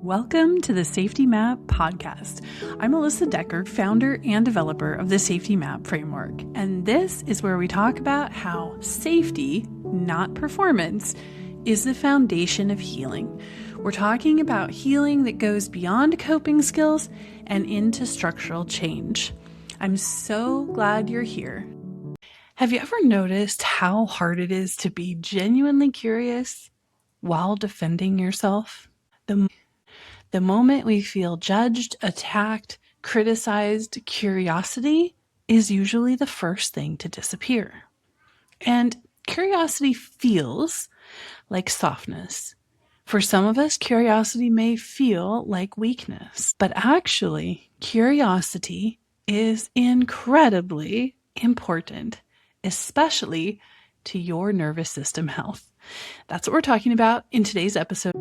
Welcome to the Safety Map podcast. I'm Alyssa Decker, founder and developer of the Safety Map framework, and this is where we talk about how safety, not performance, is the foundation of healing. We're talking about healing that goes beyond coping skills and into structural change. I'm so glad you're here. Have you ever noticed how hard it is to be genuinely curious while defending yourself? The moment we feel judged, attacked, criticized, curiosity is usually the first thing to disappear. And curiosity feels like softness. For some of us, curiosity may feel like weakness, but actually, curiosity is incredibly important, especially to your nervous system health. That's what we're talking about in today's episode.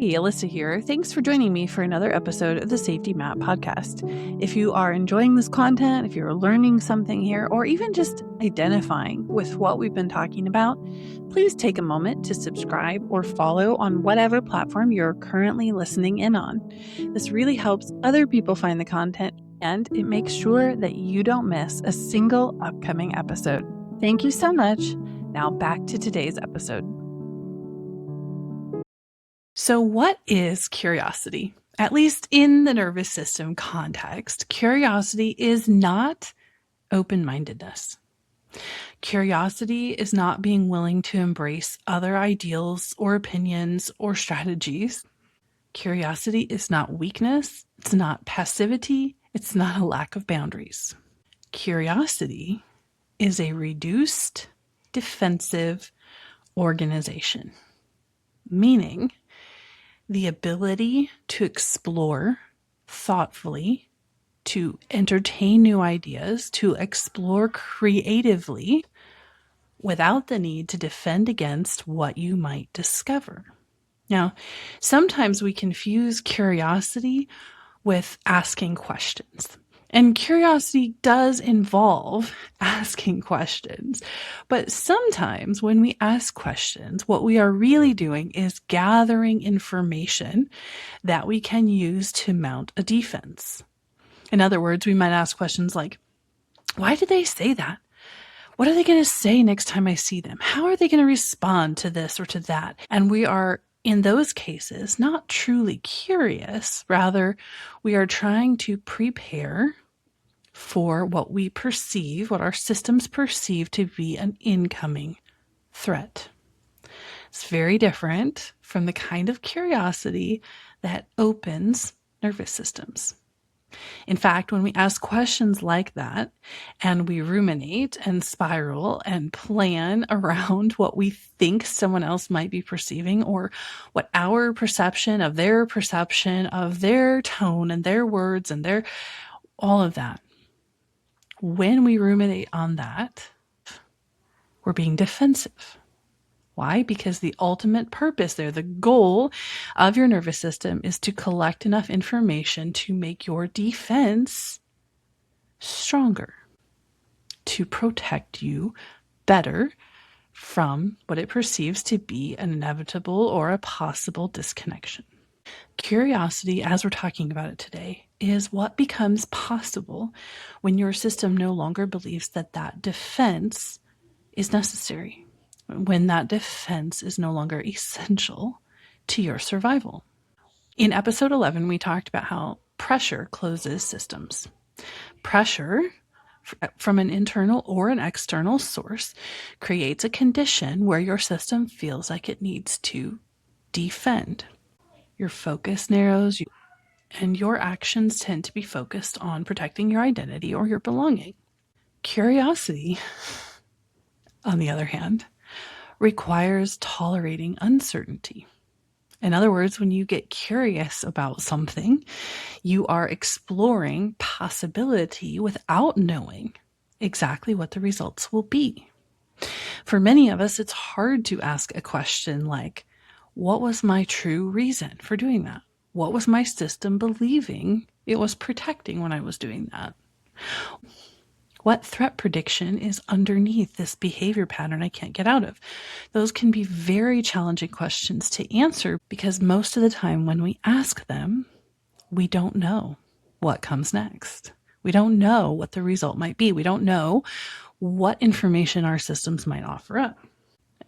Hey, Alyssa here. Thanks for joining me for another episode of the Safety Map podcast. If you are enjoying this content, if you're learning something here, or even just identifying with what we've been talking about, please take a moment to subscribe or follow on whatever platform you're currently listening in on. This really helps other people find the content, and it makes sure that you don't miss a single upcoming episode. Thank you so much. Now back to today's episode. So what is curiosity? At least in the nervous system context, curiosity is not open-mindedness. Curiosity is not being willing to embrace other ideals or opinions or strategies. Curiosity is not weakness. It's not passivity. It's not a lack of boundaries. Curiosity is a reduced, defensive organization, meaning the ability to explore thoughtfully, to entertain new ideas, to explore creatively without the need to defend against what you might discover. Now, sometimes we confuse curiosity with asking questions. And curiosity does involve asking questions. But sometimes when we ask questions, what we are really doing is gathering information that we can use to mount a defense. In other words, we might ask questions like, why did they say that? What are they going to say next time I see them? How are they going to respond to this or to that? And we are, in those cases, not truly curious. Rather, we are trying to prepare for what we perceive, what our systems perceive to be an incoming threat. It's very different from the kind of curiosity that opens nervous systems. In fact, when we ask questions like that and we ruminate and spiral and plan around what we think someone else might be perceiving or what our perception of their tone and their words and their all of that, when we ruminate on that, we're being defensive. Why? Because the ultimate purpose there, the goal of your nervous system is to collect enough information to make your defense stronger, to protect you better from what it perceives to be an inevitable or a possible disconnection. Curiosity, as we're talking about it today, is what becomes possible when your system no longer believes that that defense is necessary, when that defense is no longer essential to your survival. In episode 11, we talked about how pressure closes systems. Pressure from an internal or an external source creates a condition where your system feels like it needs to defend. Your focus narrows, and your actions tend to be focused on protecting your identity or your belonging. Curiosity, on the other hand, requires tolerating uncertainty. In other words, when you get curious about something, you are exploring possibility without knowing exactly what the results will be. For many of us, it's hard to ask a question like, what was my true reason for doing that? What was my system believing it was protecting when I was doing that? What threat prediction is underneath this behavior pattern I can't get out of? Those can be very challenging questions to answer because most of the time when we ask them, we don't know what comes next. We don't know what the result might be. We don't know what information our systems might offer up.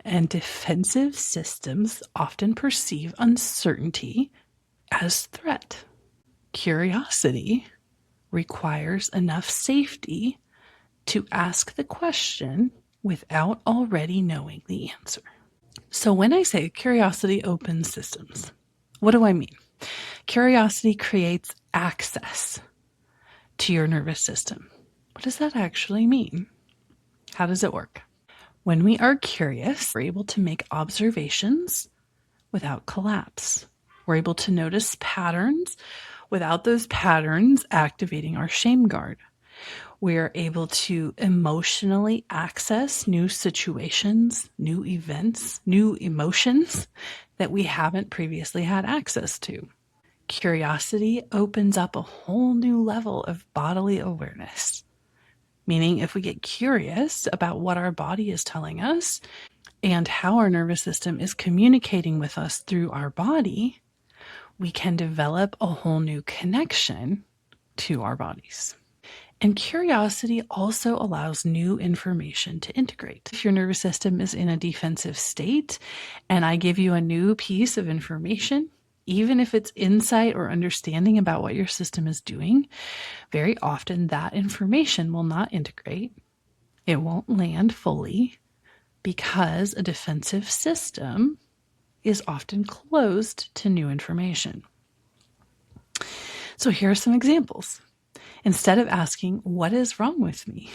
And defensive systems often perceive uncertainty as threat. Curiosity requires enough safety to ask the question without already knowing the answer. So when I say curiosity opens systems, what do I mean? Curiosity creates access to your nervous system. What does that actually mean? How does it work? When we are curious, we're able to make observations without collapse. We're able to notice patterns without those patterns activating our shame guard. We're able to emotionally access new situations, new events, new emotions that we haven't previously had access to. Curiosity opens up a whole new level of bodily awareness. Meaning, if we get curious about what our body is telling us and how our nervous system is communicating with us through our body, we can develop a whole new connection to our bodies. And curiosity also allows new information to integrate. If your nervous system is in a defensive state and I give you a new piece of information, even if it's insight or understanding about what your system is doing, very often that information will not integrate. It won't land fully because a defensive system is often closed to new information. So here are some examples. Instead of asking, what is wrong with me?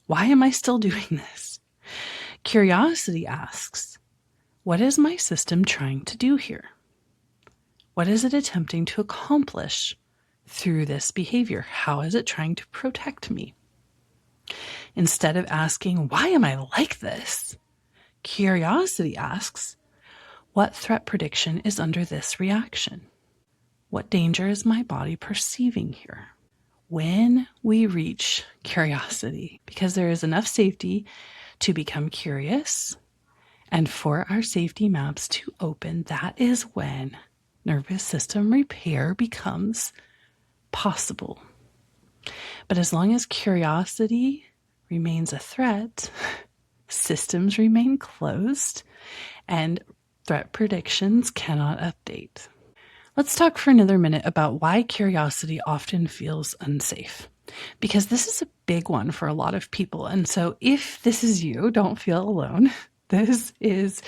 Why am I still doing this? Curiosity asks, what is my system trying to do here? What is it attempting to accomplish through this behavior? How is it trying to protect me? Instead of asking, why am I like this? Curiosity asks, what threat prediction is under this reaction? What danger is my body perceiving here? When we reach curiosity, because there is enough safety to become curious and for our safety maps to open, that is when nervous system repair becomes possible. But as long as curiosity remains a threat, systems remain closed and threat predictions cannot update. Let's talk for another minute about why curiosity often feels unsafe, because this is a big one for a lot of people. And so if this is you, don't feel alone. This is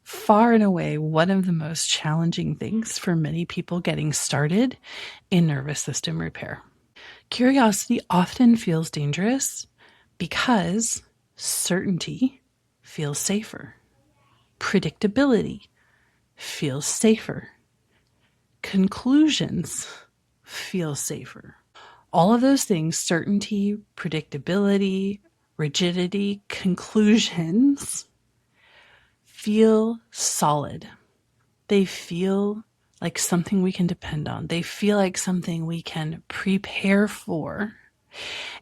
far and away one of the most challenging things for many people getting started in nervous system repair. Curiosity often feels dangerous because certainty feels safer. Predictability feels safer. Conclusions feel safer. All of those things, certainty, predictability, rigidity, conclusions, feel solid. They feel like something we can depend on. They feel like something we can prepare for.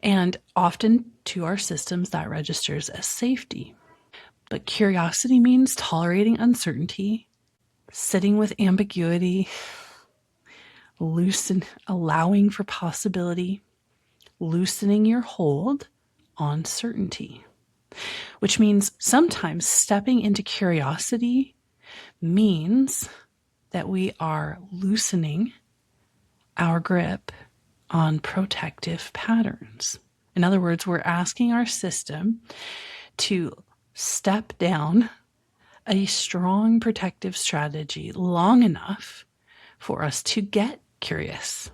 And often to our systems, that registers as safety. But curiosity means tolerating uncertainty, sitting with ambiguity, allowing for possibility, loosening your hold on certainty, which means sometimes stepping into curiosity means that we are loosening our grip on protective patterns. In other words, we're asking our system to step down a strong protective strategy long enough for us to get curious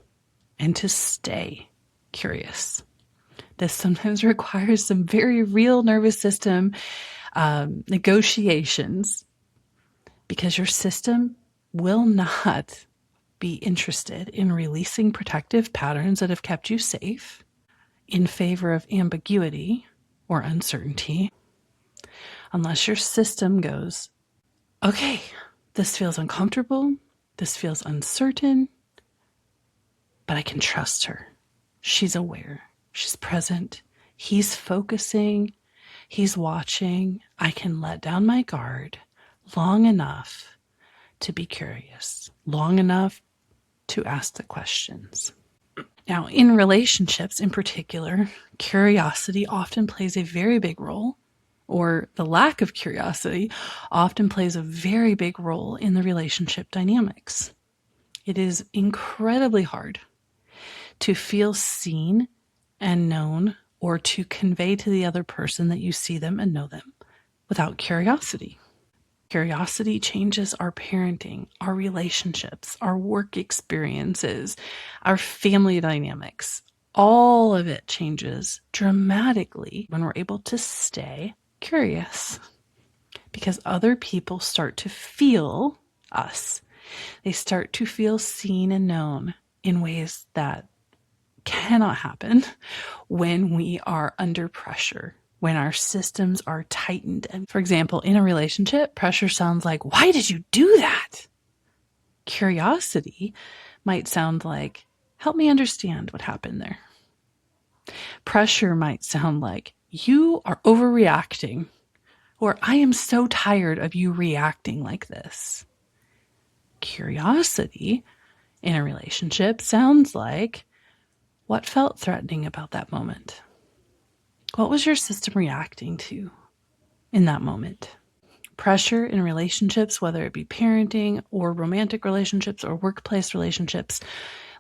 and to stay curious. This sometimes requires some very real nervous system negotiations, because your system will not be interested in releasing protective patterns that have kept you safe in favor of ambiguity or uncertainty, unless your system goes, okay, this feels uncomfortable, this feels uncertain, but I can trust her. She's aware, she's present, He's focusing, he's watching. I can let down my guard long enough to be curious, long enough to ask the questions. Now, in relationships in particular, curiosity often plays a very big role, or the lack of curiosity often plays a very big role in the relationship dynamics. It is incredibly hard to feel seen and known, or to convey to the other person that you see them and know them without curiosity. Curiosity changes our parenting, our relationships, our work experiences, our family dynamics. All of it changes dramatically when we're able to stay curious, because other people start to feel us. They start to feel seen and known in ways that cannot happen when we are under pressure, when our systems are tightened. And for example, in a relationship, pressure sounds like, why did you do that? Curiosity might sound like, help me understand what happened there. Pressure might sound like, you are overreacting, or I am so tired of you reacting like this. Curiosity in a relationship sounds like, what felt threatening about that moment? What was your system reacting to in that moment? Pressure in relationships, whether it be parenting or romantic relationships or workplace relationships,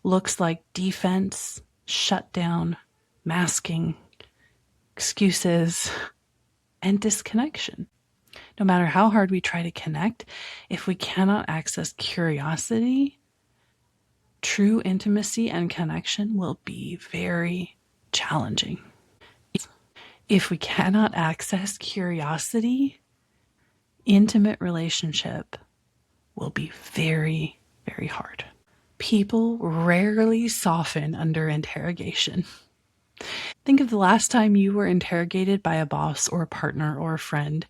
looks like defense, shutdown, masking, excuses, and disconnection. No matter how hard we try to connect, if we cannot access curiosity, true intimacy and connection will be very challenging. If we cannot access curiosity, intimate relationship will be very, very hard. People rarely soften under interrogation. Think of the last time you were interrogated by a boss or a partner or a friend,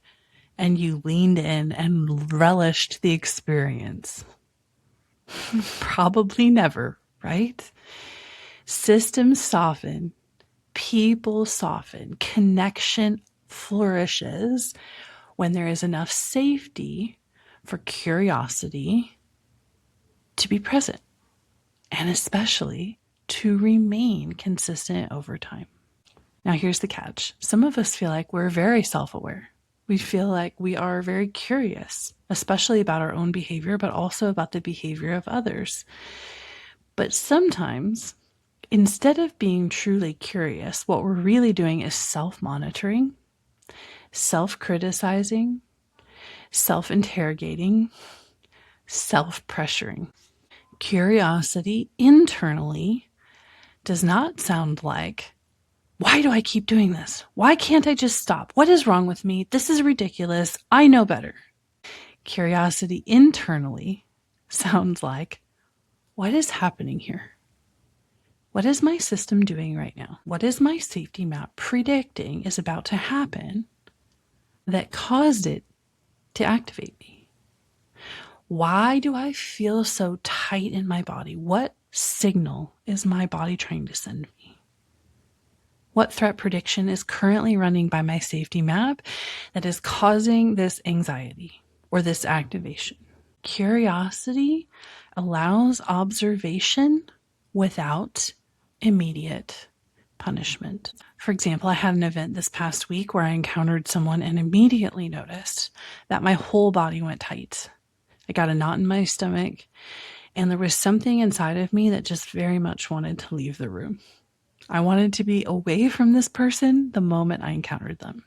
and you leaned in and relished the experience. Probably never, right? Systems soften, people soften, connection flourishes when there is enough safety for curiosity to be present, and especially to remain consistent over time. Now, here's the catch. Some of us feel like we're very self-aware. We feel like we are very curious, especially about our own behavior, but also about the behavior of others. But sometimes, instead of being truly curious, what we're really doing is self-monitoring, self-criticizing, self-interrogating, self-pressuring. Curiosity internally does not sound like, why do I keep doing this? Why can't I just stop? What is wrong with me? This is ridiculous. I know better. Curiosity internally sounds like, what is happening here? What is my system doing right now? What is my safety map predicting is about to happen that caused it to activate me? Why do I feel so tight in my body? What signal is my body trying to send me? What threat prediction is currently running by my safety map that is causing this anxiety or this activation? Curiosity allows observation without immediate punishment. For example, I had an event this past week where I encountered someone and immediately noticed that my whole body went tight. I got a knot in my stomach, and there was something inside of me that just very much wanted to leave the room. I wanted to be away from this person the moment I encountered them.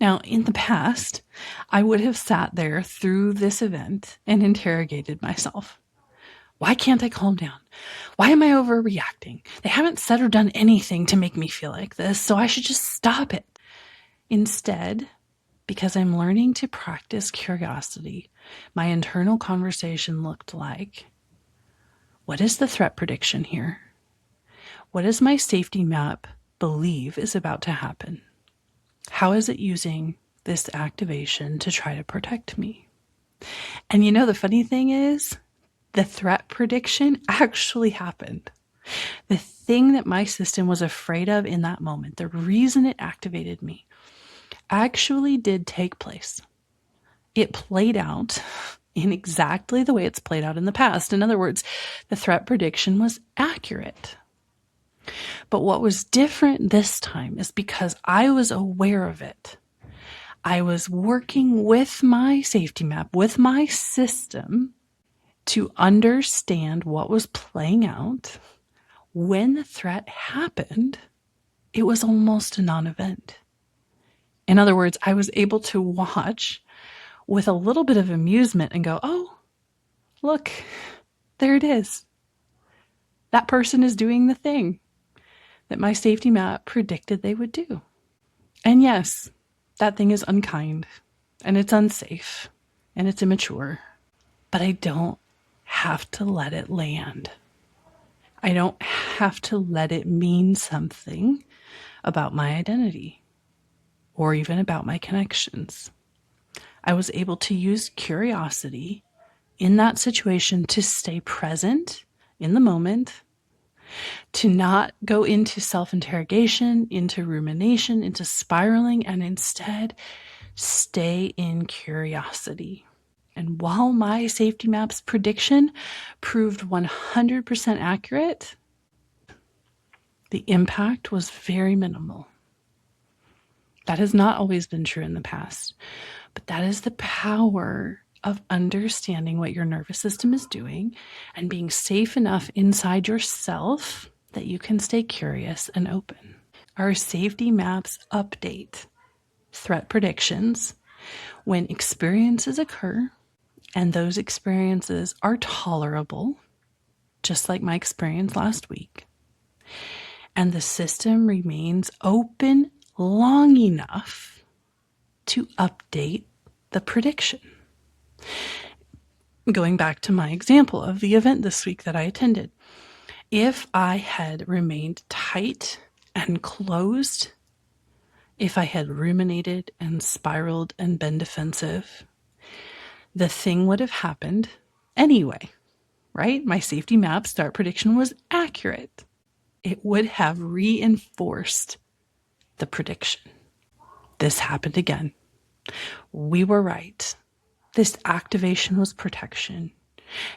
Now, in the past, I would have sat there through this event and interrogated myself. Why can't I calm down? Why am I overreacting? They haven't said or done anything to make me feel like this, so I should just stop it. Instead, because I'm learning to practice curiosity, my internal conversation looked like, what is the threat prediction here? What does my safety map believe is about to happen? How is it using this activation to try to protect me? And you know, the funny thing is, the threat prediction actually happened. The thing that my system was afraid of in that moment, the reason it activated me, actually did take place. It played out in exactly the way it's played out in the past. In other words, the threat prediction was accurate. But what was different this time is because I was aware of it. I was working with my safety map, with my system, to understand what was playing out. When the threat happened, it was almost a non-event. In other words, I was able to watch with a little bit of amusement and go, oh, look, there it is. That person is doing the thing that my safety map predicted they would do. And yes, that thing is unkind and it's unsafe and it's immature, but I don't have to let it land. I don't have to let it mean something about my identity or even about my connections. I was able to use curiosity in that situation to stay present in the moment, to not go into self-interrogation, into rumination, into spiraling, and instead stay in curiosity. And while my safety map's prediction proved 100% accurate, the impact was very minimal. That has not always been true in the past, but that is the power of understanding what your nervous system is doing and being safe enough inside yourself that you can stay curious and open. Our safety maps update threat predictions when experiences occur, and those experiences are tolerable, just like my experience last week. And the system remains open long enough to update the prediction. Going back to my example of the event this week that I attended, if I had remained tight and closed, if I had ruminated and spiraled and been defensive, the thing would have happened anyway, right? My safety map start prediction was accurate. It would have reinforced the prediction. This happened again. We were right. This activation was protection.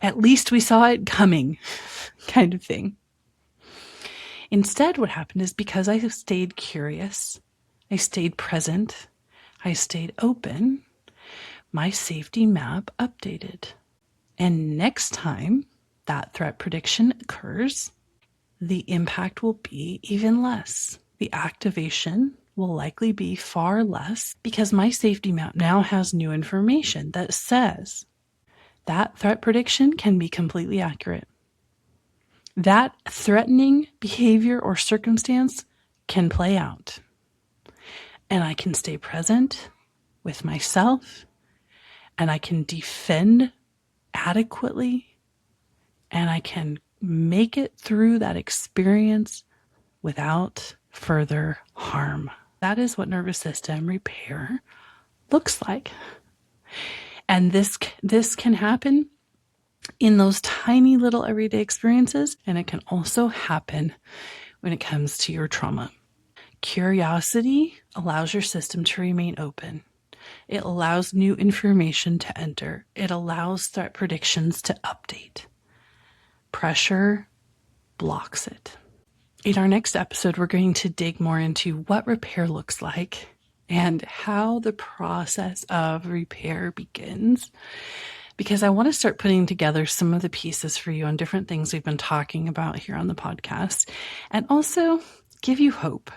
At least we saw it coming, kind of thing. Instead, what happened is because I stayed curious, I stayed present, I stayed open, my safety map updated. And next time that threat prediction occurs, the impact will be even less. The activation will likely be far less because my safety map now has new information that says that threat prediction can be completely accurate. That threatening behavior or circumstance can play out. And I can stay present with myself, and I can defend adequately, and I can make it through that experience without further harm. That is what nervous system repair looks like. And this can happen in those tiny little everyday experiences, and it can also happen when it comes to your trauma. Curiosity allows your system to remain open. It allows new information to enter. It allows threat predictions to update. Pressure blocks it. In our next episode, we're going to dig more into what repair looks like and how the process of repair begins, because I want to start putting together some of the pieces for you on different things we've been talking about here on the podcast, and also give you hope.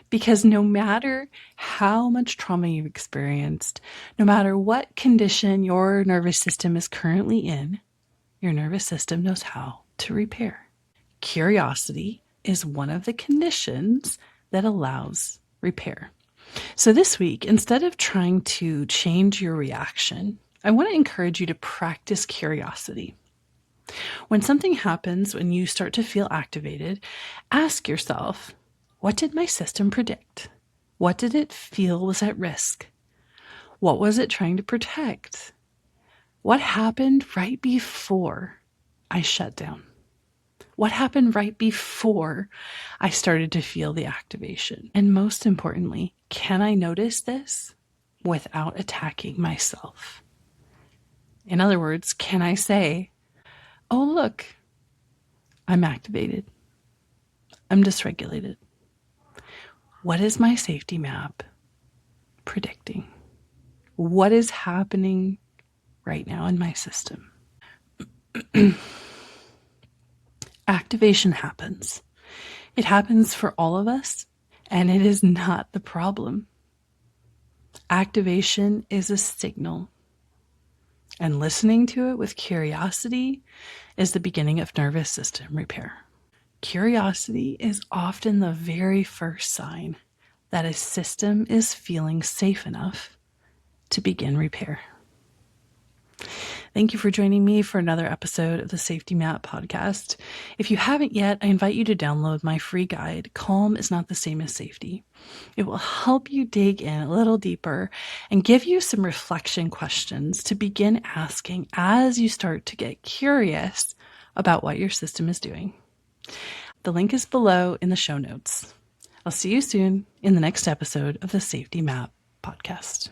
Because no matter how much trauma you've experienced, no matter what condition your nervous system is currently in, your nervous system knows how to repair. Curiosity is one of the conditions that allows repair. So this week, instead of trying to change your reaction, I want to encourage you to practice curiosity. When something happens, when you start to feel activated, ask yourself, what did my system predict? What did it feel was at risk? What was it trying to protect? What happened right before I shut down? What happened right before I started to feel the activation? And most importantly, can I notice this without attacking myself? In other words, can I say, oh, look, I'm activated. I'm dysregulated. What is my safety map predicting? What is happening right now in my system? Activation happens. It happens for all of us, and it is not the problem. Activation is a signal, and listening to it with curiosity is the beginning of nervous system repair. Curiosity is often the very first sign that a system is feeling safe enough to begin repair. Thank you for joining me for another episode of the Safety Map podcast. If you haven't yet, I invite you to download my free guide, Calm is Not the Same as Safety. It will help you dig in a little deeper and give you some reflection questions to begin asking as you start to get curious about what your system is doing. The link is below in the show notes. I'll see you soon in the next episode of the Safety Map podcast.